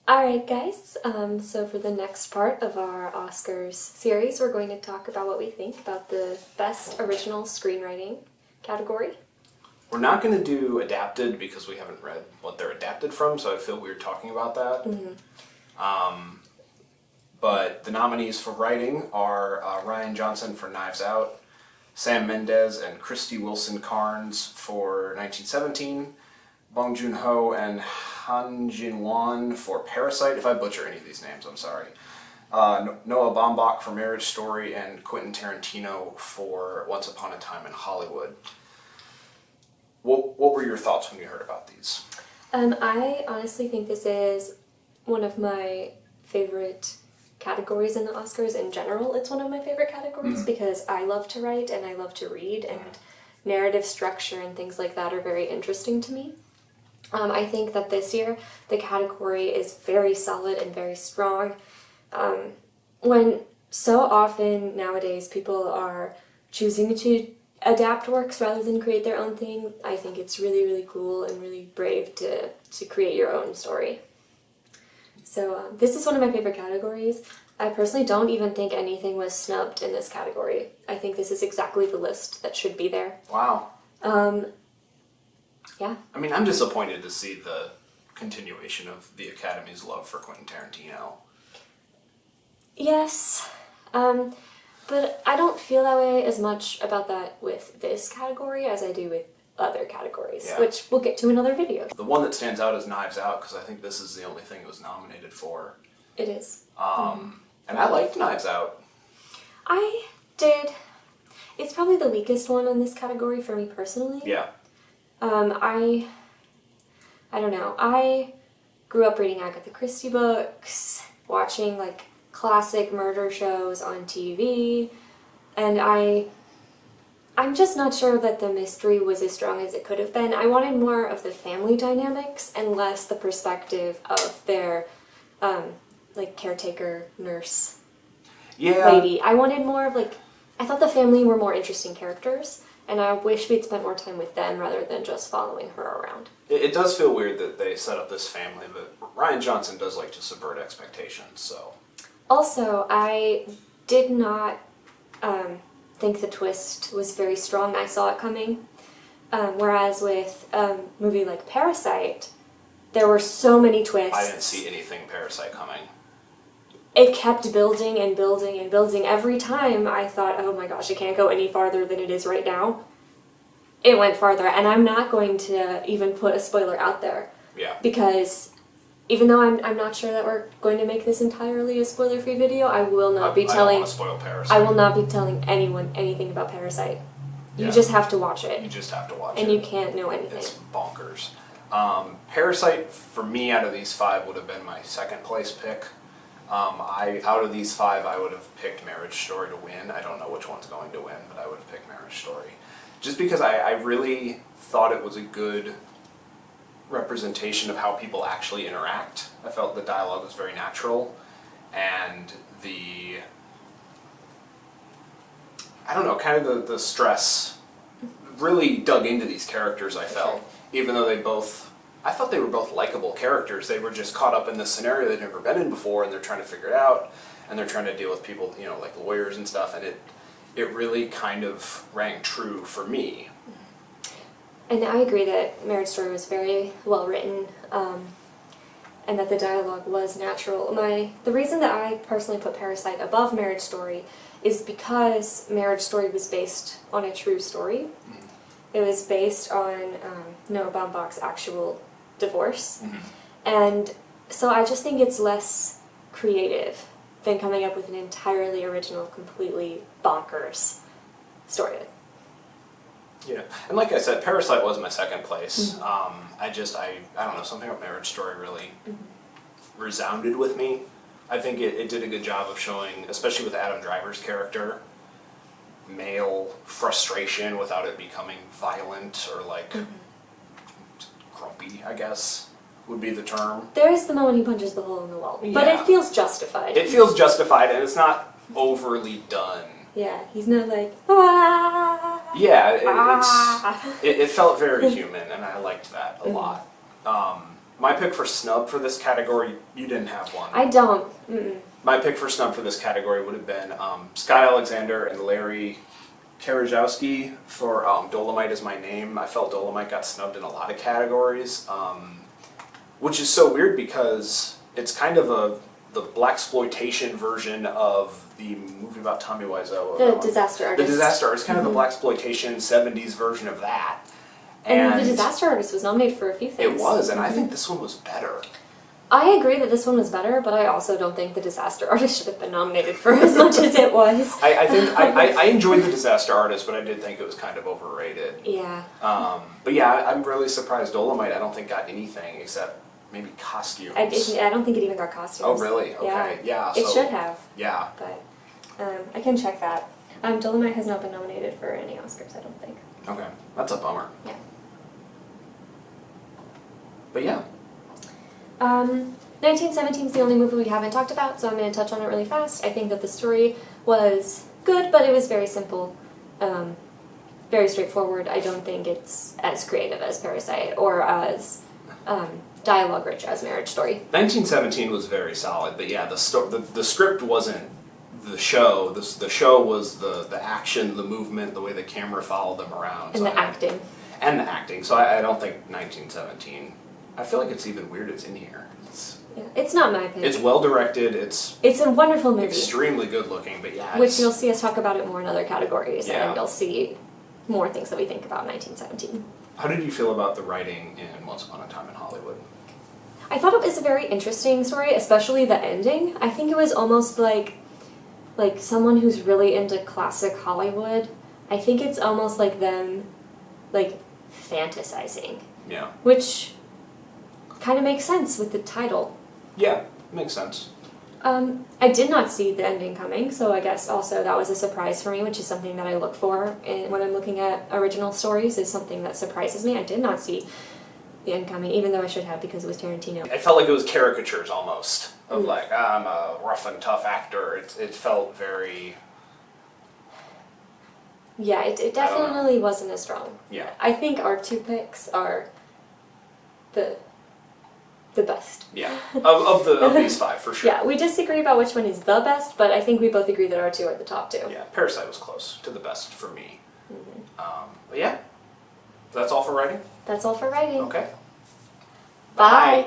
Alright guys, so for the next part of our Oscars series, we're going to talk about what we think about the Best Original Screenwriting category. We're not going to do adapted because we haven't read what they're adapted from, so I feel weird talking about that. But the nominees for writing are Rian Johnson for Knives Out, Sam Mendes and Christy Wilson Carnes for 1917, Bong Joon-ho and Han Jin-won for Parasite. If I butcher any of these names, I'm sorry. Noah Baumbach for Marriage Story, and Quentin Tarantino for Once Upon a Time in Hollywood. What were your thoughts when you heard about these? I honestly think this is one of my favorite categories in the Oscars in general. It's one of my favorite categories because I love to write and I love to read, and narrative structure and things like that are very interesting to me. I think that this year the category is very solid and very strong. When so often nowadays people are choosing to adapt works rather than create their own thing, I think it's really, really cool and really brave to create your own story. So this is one of my favorite categories. I personally don't even think anything was snubbed in this category. I think this is exactly the list that should be there. Wow. Yeah. I mean, I'm disappointed to see the continuation of the Academy's love for Quentin Tarantino. Yes, but I don't feel that way as much about that with this category as I do with other categories, which we'll get to in another video. The one that stands out is Knives Out, because I think this is the only thing it was nominated for. It is. And I liked Knives Out. I did. It's probably the weakest one in this category for me personally. Yeah. I don't know. I grew up reading Agatha Christie books, watching like classic murder shows on TV, and I'm just not sure that the mystery was as strong as it could have been. I wanted more of the family dynamics and less the perspective of their like caretaker nurse lady. I wanted more of like, I thought the family were more interesting characters, and I wish we'd spent more time with them rather than just following her around. It does feel weird that they set up this family, but Rian Johnson does like to subvert expectations, so. Also, I did not think the twist was very strong. I saw it coming. Whereas with a movie like Parasite, there were so many twists. I didn't see anything Parasite coming. It kept building and building and building. Every time I thought, oh my gosh, it can't go any farther than it is right now. It went farther, and I'm not going to even put a spoiler out there. Yeah. Because even though I'm not sure that we're going to make this entirely a spoiler-free video, I will not be telling. I don't want to spoil Parasite. I will not be telling anyone anything about Parasite. You Yeah. just have to watch it. You just have to watch it. And you can't know anything. It's bonkers. Parasite, for me, out of these five, would have been my second place pick. Out of these five, I would have picked Marriage Story to win. I don't know which one's going to win, but I would have picked Marriage Story. Just because I really thought it was a good representation of how people actually interact. I felt the dialogue was very natural, and the stress really dug into these characters, I felt. Even though I thought they were both likable characters. They were just caught up in this scenario they'd never been in before, and they're trying to figure it out, and they're trying to deal with people, like lawyers and stuff, and it really kind of rang true for me. And I agree that Marriage Story was very well written, and that the dialogue was natural. The reason that I personally put Parasite above Marriage Story is because Marriage Story was based on a true story. It was based on Noah Baumbach's actual divorce. And so I just think it's less creative than coming up with an entirely original, completely bonkers story. Yeah, and like I said, Parasite was my second place. I don't know, something about Marriage Story really resounded with me. I think it did a good job of showing, especially with Adam Driver's character, male frustration without it becoming violent or like grumpy, I guess would be the term. There is the moment he punches the hole in the wall, but it feels justified. It feels justified, and it's not overly done. Yeah, he's not like, ah. Yeah, it felt very human, and I liked that a lot. My pick for snub for this category, you didn't have one. I don't. Mm-mm. My pick for snub for this category would have been Sky Alexander and Larry Karajowski for Dolomite Is My Name. I felt Dolomite got snubbed in a lot of categories, which is so weird because it's kind of the blaxploitation version of the movie about Tommy Wiseau. The Disaster Artist. The Disaster Artist, kind of the blaxploitation 70s version of that. And The Disaster Artist was nominated for a few things. It was, and I think this one was better. I agree that this one was better, but I also don't think The Disaster Artist should have been nominated for as much as it was. I think I enjoyed The Disaster Artist, but I did think it was kind of overrated. Yeah. But yeah, I'm really surprised Dolomite I don't think got anything except maybe costumes. I don't think it even got costumes. Oh really? Okay. Yeah. It should have. Yeah. But I can check that. Dolomite has not been nominated for any Oscars, I don't think. Okay. That's a bummer. Yeah. But yeah. 1917 is the only movie we haven't talked about, so I'm going to touch on it really fast. I think that the story was good, but it was very simple, very straightforward. I don't think it's as creative as Parasite or as dialogue-rich as Marriage Story. 1917 was very solid, but yeah, the script wasn't the show. The show was the action, the movement, the way the camera followed them around. And the acting. And the acting. So I don't think 1917... I feel like it's even weird it's in here. It's not my pick. It's well directed. It's a wonderful movie. Extremely good looking, but yeah. Which you'll see us talk about it more in other categories, Yeah. and you'll see more things that we think about 1917. How did you feel about the writing in Once Upon a Time in Hollywood? I thought it was a very interesting story, especially the ending. I think it was almost like someone who's really into classic Hollywood. I think it's almost like them, like, fantasizing. Yeah. Which kind of makes sense with the title. Yeah, makes sense. I did not see the ending coming, so I guess also that was a surprise for me, which is something that I look for when I'm looking at original stories, is something that surprises me. I did not see the end coming, even though I should have because it was Tarantino. It felt like it was caricatures almost, of like, I'm a rough and tough actor. It felt very... Yeah, it definitely wasn't as strong. Yeah. I think our two picks are the best. Yeah, of these five, for sure. Yeah, we disagree about which one is the best, but I think we both agree that our two are the top two. Yeah, Parasite was close to the best for me. But yeah, that's all for writing? That's all for writing. Okay. Bye.